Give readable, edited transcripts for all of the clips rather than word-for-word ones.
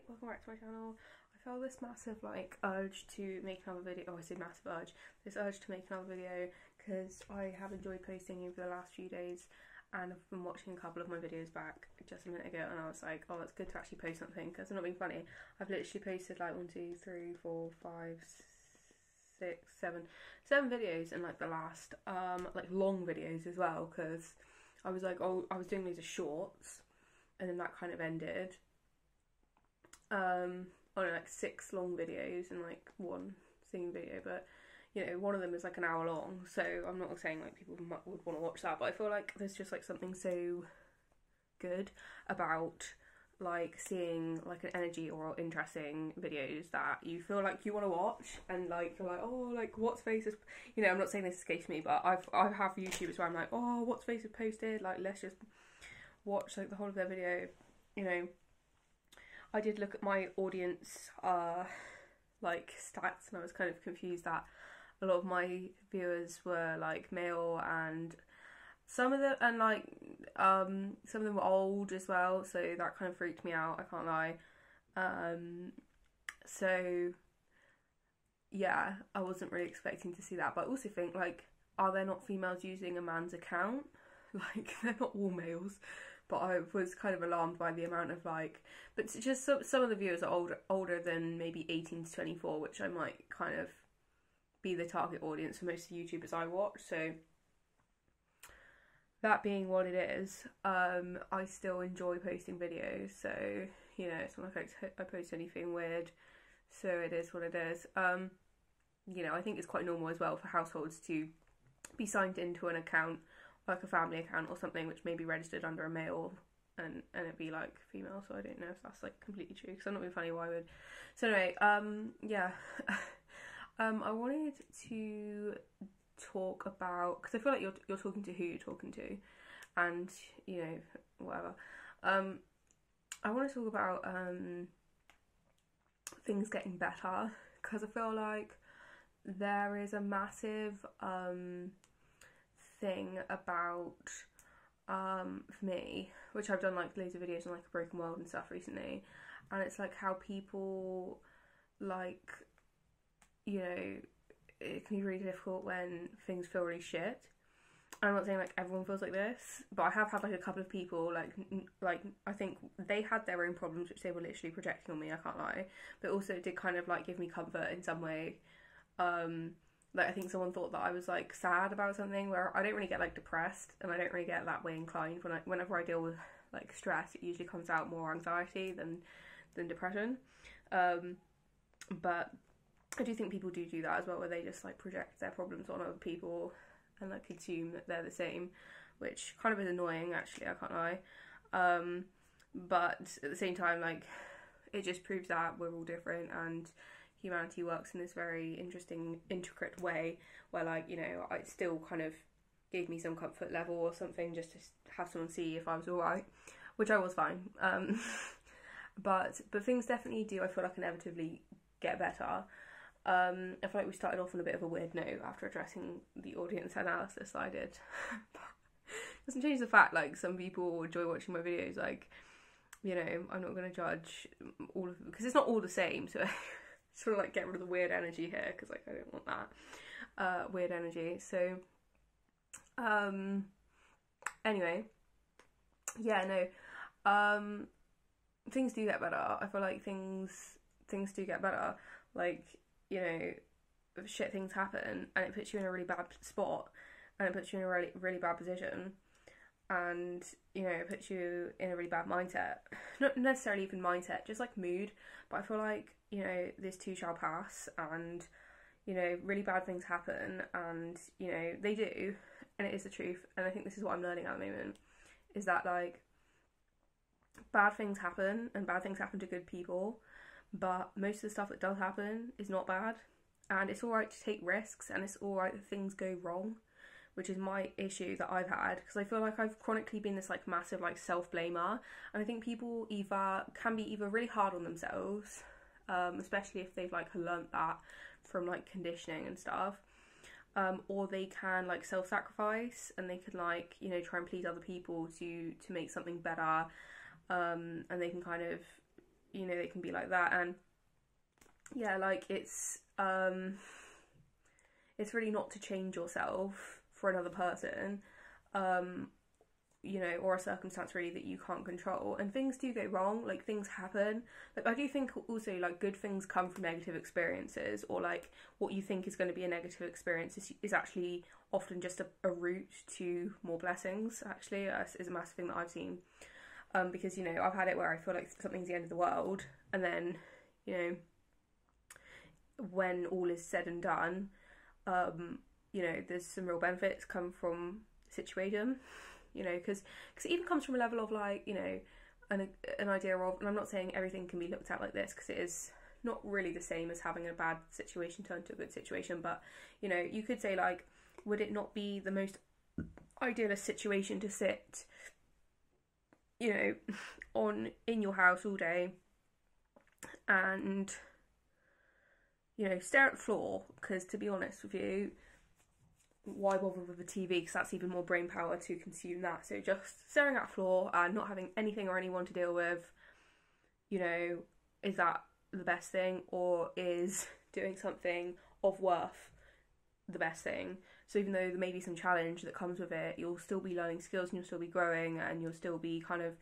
welcome back to my channel. I felt this massive urge to make another video. Oh, I say massive urge. This urge to make another video because I have enjoyed posting over the last few days, and I've been watching a couple of my videos back just a minute ago, and I was like, oh, it's good to actually post something because I'm not being funny. I've literally posted like 1, 2, 3, 4, 5, 6, 7 videos in like the last long videos as well, because I was like, oh, I was doing these as shorts, and then that kind of ended. On like 6 long videos and like 1 singing video, but you know, one of them is like an hour long, so I'm not saying like people would want to watch that, but I feel like there's just like something so good about like seeing like an energy or interesting videos that you feel like you want to watch, and like you're like, oh, like what's face is, you know, I'm not saying this is the case for me, but I have YouTubers where I'm like, oh, what's face has posted, like let's just watch like the whole of their video, you know. I did look at my audience like stats, and I was kind of confused that a lot of my viewers were like male, and some of them were old as well, so that kind of freaked me out, I can't lie. So yeah, I wasn't really expecting to see that, but I also think, like, are there not females using a man's account? Like, they're not all males. But I was kind of alarmed by the amount of like, but just some of the viewers are older than maybe 18 to 24, which I might kind of be the target audience for most of the YouTubers I watch. So that being what it is, I still enjoy posting videos. So, you know, it's not like I post anything weird. So it is what it is. You know, I think it's quite normal as well for households to be signed into an account, like a family account or something, which may be registered under a male and it be like female, so I don't know if that's like completely true, because I'm not being funny, why would. So anyway, yeah. I wanted to talk about, because I feel like you're talking to who you're talking to, and you know, whatever. I want to talk about things getting better, because I feel like there is a massive thing about for me, which I've done like loads of videos on like a broken world and stuff recently, and it's like how people, like, you know, it can be really difficult when things feel really shit. I'm not saying like everyone feels like this, but I have had like a couple of people like I think they had their own problems which they were literally projecting on me, I can't lie, but also it did kind of like give me comfort in some way. Like, I think someone thought that I was like sad about something, where I don't really get like depressed, and I don't really get that way inclined whenever I deal with like stress. It usually comes out more anxiety than depression. But I do think people do that as well, where they just like project their problems on other people and like assume that they're the same, which kind of is annoying actually, I can't lie. But at the same time, like, it just proves that we're all different, and humanity works in this very interesting, intricate way, where, like, you know, it still kind of gave me some comfort level or something, just to have someone see if I was alright, which I was fine. But things definitely do, I feel like, inevitably get better. I feel like we started off on a bit of a weird note after addressing the audience analysis that I did. But it doesn't change the fact, like, some people enjoy watching my videos. Like, you know, I'm not going to judge all of them, because it's not all the same, so sort of like get rid of the weird energy here, because like I don't want that weird energy. So anyway, yeah, no, things do get better. I feel like things do get better. Like, you know, shit things happen and it puts you in a really bad spot, and it puts you in a really bad position, and you know, it puts you in a really bad mindset. Not necessarily even mindset, just like mood. But I feel like, you know, this too shall pass, and you know, really bad things happen, and you know, they do, and it is the truth. And I think this is what I'm learning at the moment, is that like bad things happen, and bad things happen to good people, but most of the stuff that does happen is not bad, and it's alright to take risks, and it's alright that things go wrong, which is my issue that I've had, because I feel like I've chronically been this like massive like self-blamer, and I think people can be really hard on themselves, especially if they've like learnt that from like conditioning and stuff, or they can like self-sacrifice, and they can, like, you know, try and please other people to make something better, and they can kind of, you know, they can be like that. And yeah, like it's really not to change yourself for another person, you know, or a circumstance really that you can't control. And things do go wrong, like things happen. Like I do think also like good things come from negative experiences, or like what you think is going to be a negative experience is actually often just a route to more blessings. Actually, is a massive thing that I've seen, because you know, I've had it where I feel like something's the end of the world, and then, you know, when all is said and done, you know, there's some real benefits come from the situation, you know, because it even comes from a level of like, you know, an idea of, and I'm not saying everything can be looked at like this, because it is not really the same as having a bad situation turn to a good situation, but you know, you could say like, would it not be the most idealist situation to sit, you know, in your house all day and, you know, stare at the floor? Because to be honest with you, why bother with a TV? Because that's even more brain power to consume that. So just staring at the floor and not having anything or anyone to deal with, you know, is that the best thing, or is doing something of worth the best thing? So even though there may be some challenge that comes with it, you'll still be learning skills and you'll still be growing, and you'll still be kind of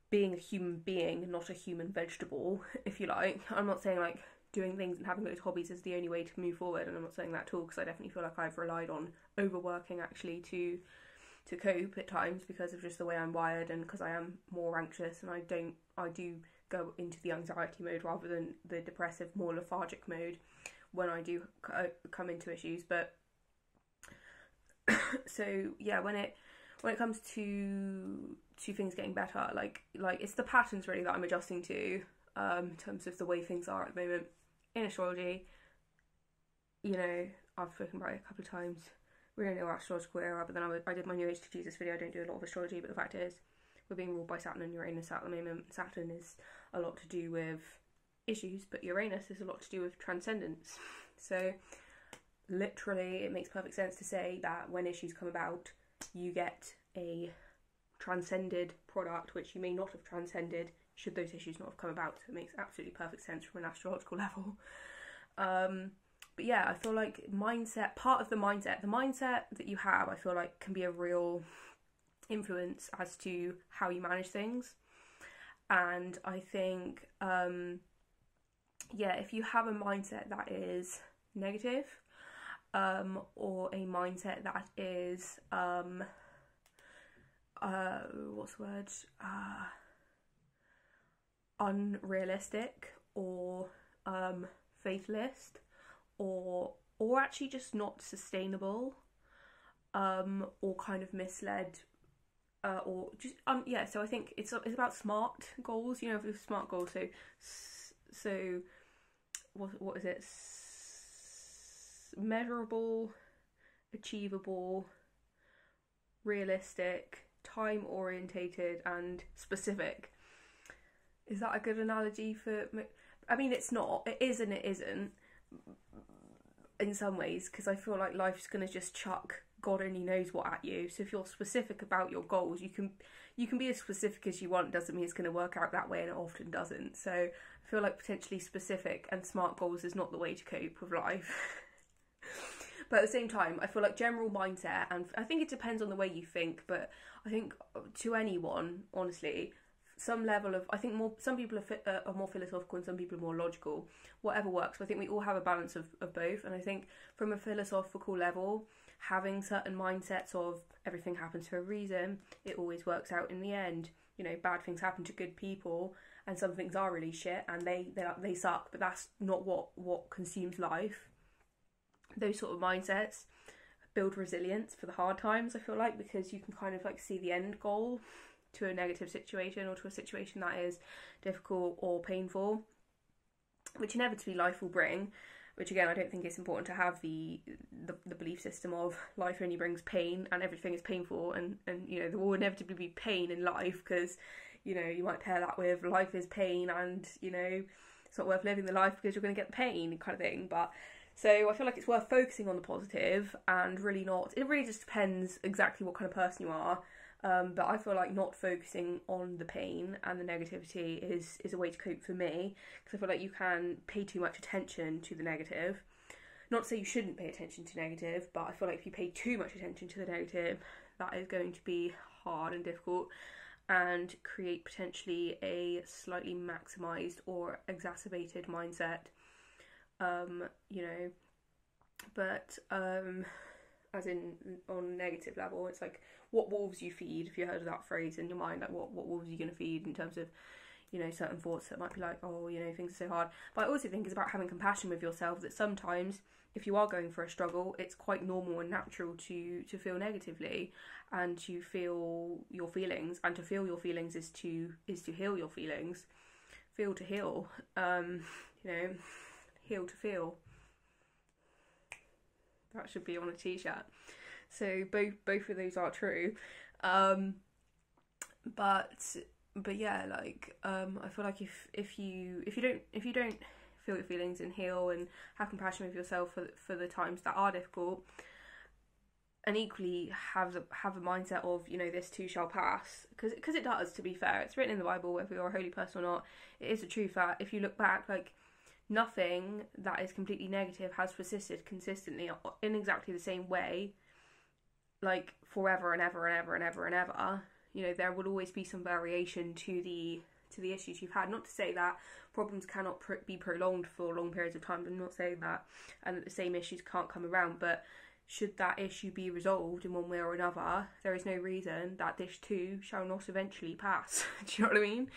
being a human being, not a human vegetable, if you like. I'm not saying like doing things and having those hobbies is the only way to move forward, and I'm not saying that at all, because I definitely feel like I've relied on overworking actually to cope at times, because of just the way I'm wired, and because I am more anxious, and I do go into the anxiety mode rather than the depressive, more lethargic mode when I do come into issues. But so yeah, when it comes to things getting better, like it's the patterns really that I'm adjusting to, in terms of the way things are at the moment in astrology. You know, I've spoken about it a couple of times. We don't know our astrological era, but then I did my New Age to Jesus video. I don't do a lot of astrology, but the fact is, we're being ruled by Saturn and Uranus at the moment. Saturn is a lot to do with issues, but Uranus is a lot to do with transcendence. So literally, it makes perfect sense to say that when issues come about, you get a transcended product, which you may not have transcended should those issues not have come about. So it makes absolutely perfect sense from an astrological level. But yeah, I feel like part of the mindset that you have, I feel like can be a real influence as to how you manage things. And I think, yeah, if you have a mindset that is negative, or a mindset that is, what's the word? Unrealistic, or fatalist, or actually just not sustainable, or kind of misled, or just yeah. So I think it's about SMART goals. You know, with SMART goals. So what is it? Measurable, achievable, realistic, time orientated, and specific. Is that a good analogy for? I mean, it's not. It is and it isn't. In some ways, because I feel like life's gonna just chuck God only knows what at you. So if you're specific about your goals, you can be as specific as you want. Doesn't mean it's gonna work out that way, and it often doesn't. So I feel like potentially specific and SMART goals is not the way to cope with life. But at the same time, I feel like general mindset, and I think it depends on the way you think, but I think to anyone, honestly, some level of, I think some people are more philosophical and some people are more logical, whatever works. But I think we all have a balance of both. And I think from a philosophical level, having certain mindsets of everything happens for a reason, it always works out in the end. You know, bad things happen to good people, and some things are really shit and they suck, but that's not what consumes life. Those sort of mindsets build resilience for the hard times, I feel like, because you can kind of like see the end goal to a negative situation, or to a situation that is difficult or painful, which inevitably life will bring. Which again, I don't think it's important to have the belief system of life only brings pain and everything is painful, and you know, there will inevitably be pain in life, because you know, you might pair that with life is pain and you know, it's not worth living the life because you're going to get the pain kind of thing. But so I feel like it's worth focusing on the positive, and really not, it really just depends exactly what kind of person you are. But I feel like not focusing on the pain and the negativity is a way to cope for me, because I feel like you can pay too much attention to the negative. Not to say you shouldn't pay attention to negative, but I feel like if you pay too much attention to the negative, that is going to be hard and difficult and create potentially a slightly maximised or exacerbated mindset. You know, but as in on negative level, it's like what wolves you feed. If you heard of that phrase in your mind, like what wolves are you going to feed in terms of, you know, certain thoughts that might be like, oh, you know, things are so hard. But I also think it's about having compassion with yourself, that sometimes if you are going for a struggle, it's quite normal and natural to feel negatively and to feel your feelings, and to feel your feelings is to heal your feelings. Feel to heal. You know, heal to feel. That should be on a t-shirt. So both of those are true. But yeah, like I feel like if you don't feel your feelings and heal and have compassion with yourself for the times that are difficult, and equally have a mindset of, you know, this too shall pass, because it does, to be fair. It's written in the Bible, whether you're a holy person or not. It is the truth that if you look back, like, nothing that is completely negative has persisted consistently in exactly the same way, like forever and ever and ever and ever and ever. You know, there will always be some variation to the issues you've had. Not to say that problems cannot be prolonged for long periods of time. I'm not saying that, and that the same issues can't come around. But should that issue be resolved in one way or another, there is no reason that this too shall not eventually pass. Do you know what I mean?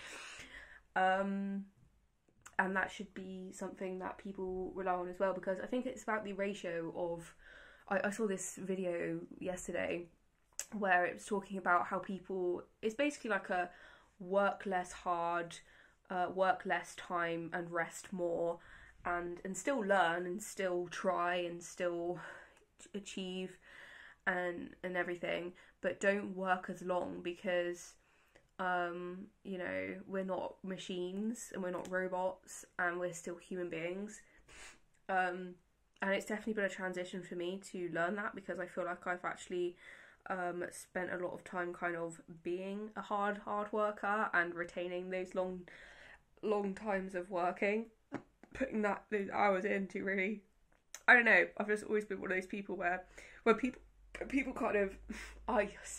And that should be something that people rely on as well, because I think it's about the ratio of... I saw this video yesterday where it was talking about how people... It's basically like a work less hard, work less time and rest more, and still learn and still try and still achieve and everything, but don't work as long, because... you know, we're not machines and we're not robots and we're still human beings. And it's definitely been a transition for me to learn that, because I feel like I've actually spent a lot of time kind of being a hard worker and retaining those long times of working, putting those hours in to really... I don't know, I've just always been one of those people where people kind of... I see